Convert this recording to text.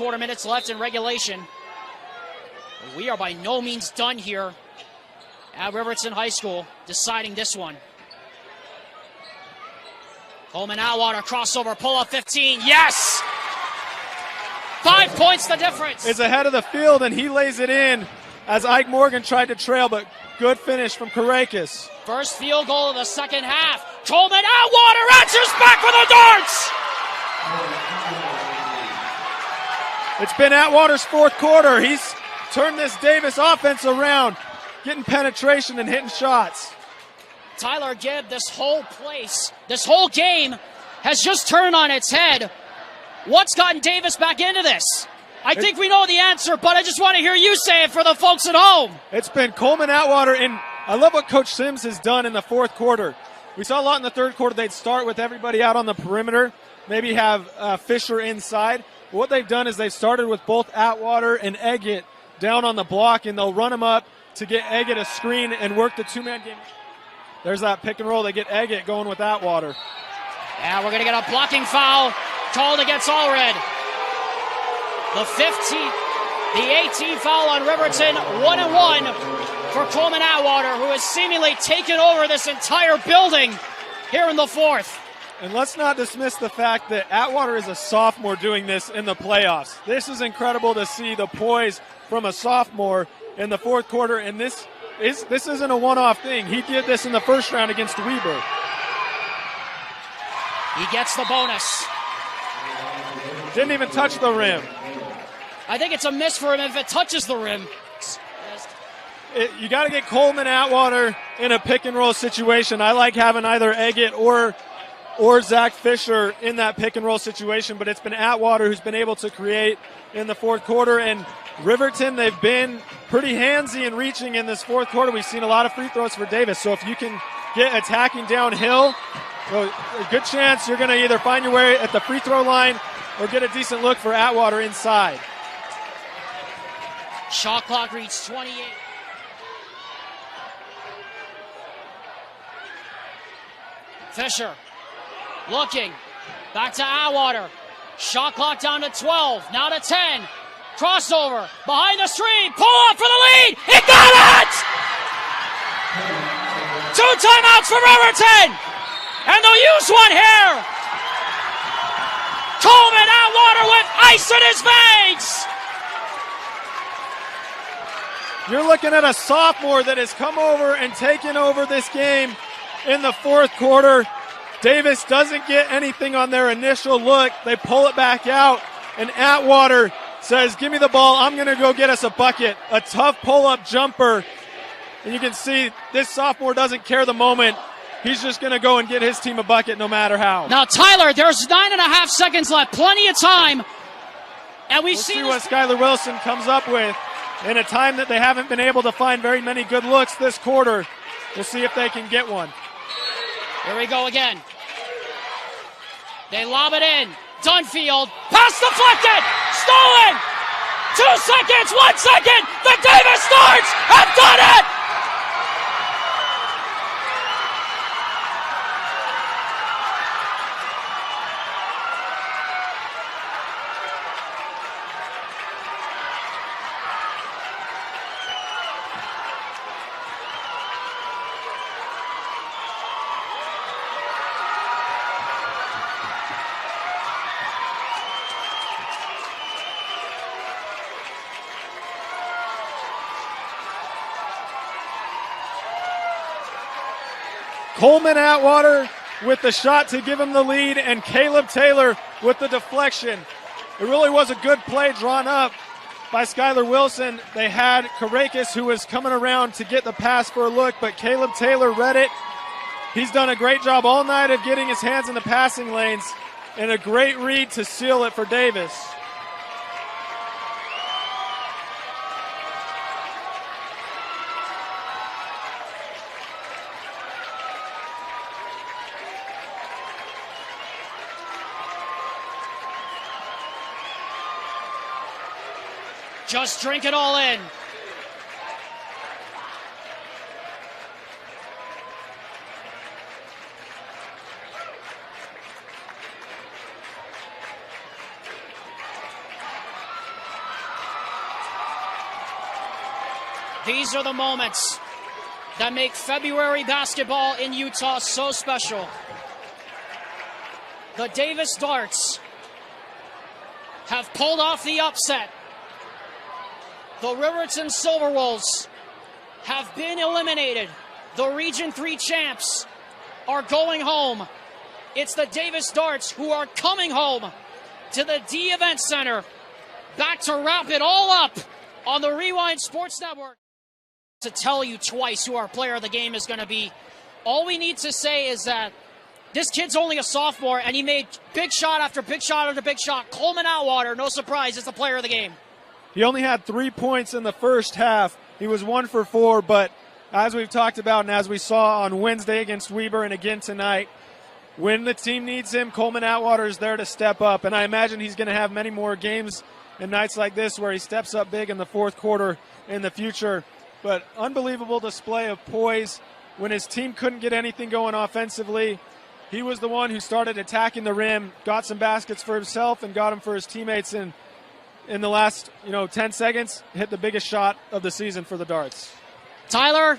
quarter minutes left in regulation. We are by no means done here at Riverton High School, deciding this one. Coleman Atwater, crossover, pull up 15, yes! 5 points the difference. It's ahead of the field, and he lays it in as Ike Morgan tried to trail, but good finish from Karakis. First field goal of the second half. Coleman Atwater answers back with the darts! It's been Atwater's fourth quarter. He's turned this Davis offense around, getting penetration and hitting shots. Tyler Gibb, this whole place, this whole game has just turned on its head. What's gotten Davis back into this? I think we know the answer, but I just want to hear you say it for the folks at home. It's been Coleman Atwater, and I love what Coach Sims has done in the fourth quarter. We saw a lot in the third quarter. They'd start with everybody out on the perimeter, maybe have Fisher inside. But what they've done is they've started with both Atwater and Eggett down on the block, and they'll run them up to get Eggett a screen and work the two-man game. There's that pick and roll. They get Eggett going with Atwater. Yeah, we're going to get a blocking foul called against Allred. The 18th foul on Riverton, 1-1 for Coleman Atwater, who has seemingly taken over this entire building here in the fourth. And let's not dismiss the fact that Atwater is a sophomore doing this in the playoffs. This is incredible to see the poise from a sophomore in the fourth quarter, and this isn't a one-off thing. He did this in the first round against Weber. He gets the bonus. Didn't even touch the rim. I think it's a miss for him if it touches the rim. You got to get Coleman Atwater in a pick-and-roll situation. I like having either Eggett or Zach Fisher in that pick-and-roll situation, but it's been Atwater who's been able to create in the fourth quarter. And Riverton, they've been pretty handsy and reaching in this fourth quarter. We've seen a lot of free throws for Davis. So if you can get attacking downhill, well, a good chance you're going to either find your way at the free throw line or get a decent look for Atwater inside. Shot clock reads 28. Fisher looking. Back to Atwater. Shot clock down to 12. Now to 10. Crossover. Behind the screen. Pull up for the lead. He got it! 2 timeouts for Riverton. And they'll use one here. Coleman Atwater with ice in his veins. You're looking at a sophomore that has come over and taken over this game in the fourth quarter. Davis doesn't get anything on their initial look. They pull it back out, and Atwater says, give me the ball. I'm going to go get us a bucket. A tough pull-up jumper. And you can see this sophomore doesn't care the moment. He's just going to go and get his team a bucket no matter how. Now, Tyler, there's 9.5 seconds left. Plenty of time. And we'll see what Skylar Wilson comes up with in a time that they haven't been able to find very many good looks this quarter. We'll see if they can get one. Here we go again. They lob it in. Dunfield. Pass deflected. Stolen. 2 seconds. 1 second. The Davis Starts have done it. Coleman Atwater with the shot to give him the lead, and Caleb Taylor with the deflection. It really was a good play drawn up by Skylar Wilson. They had Karakis, who was coming around to get the pass for a look, but Caleb Taylor read it. He's done a great job all night of getting his hands in the passing lanes, and a great read to seal it for Davis. Just drink it all in. These are the moments that make February basketball in Utah so special. The Davis Darts have pulled off the upset. The Riverton Silverwolves have been eliminated. The Region 3 champs are going home. It's the Davis Darts who are coming home to the D Event Center, back to wrap it all up on the Rewind Sports Network. To tell you twice who our player of the game is going to be, all we need to say is that this kid's only a sophomore, and he made big shot after big shot after big shot. Coleman Atwater, no surprise, is the player of the game. He only had 3 points in the first half. He was 1 for 4, but as we've talked about and as we saw on Wednesday against Weber and again tonight, when the team needs him, Coleman Atwater is there to step up. And I imagine he's going to have many more games and nights like this where he steps up big in the fourth quarter in the future. But unbelievable display of poise. When his team couldn't get anything going offensively, he was the one who started attacking the rim, got some baskets for himself and got them for his teammates. And in the last 10 seconds, hit the biggest shot of the season for the Darts. Tyler,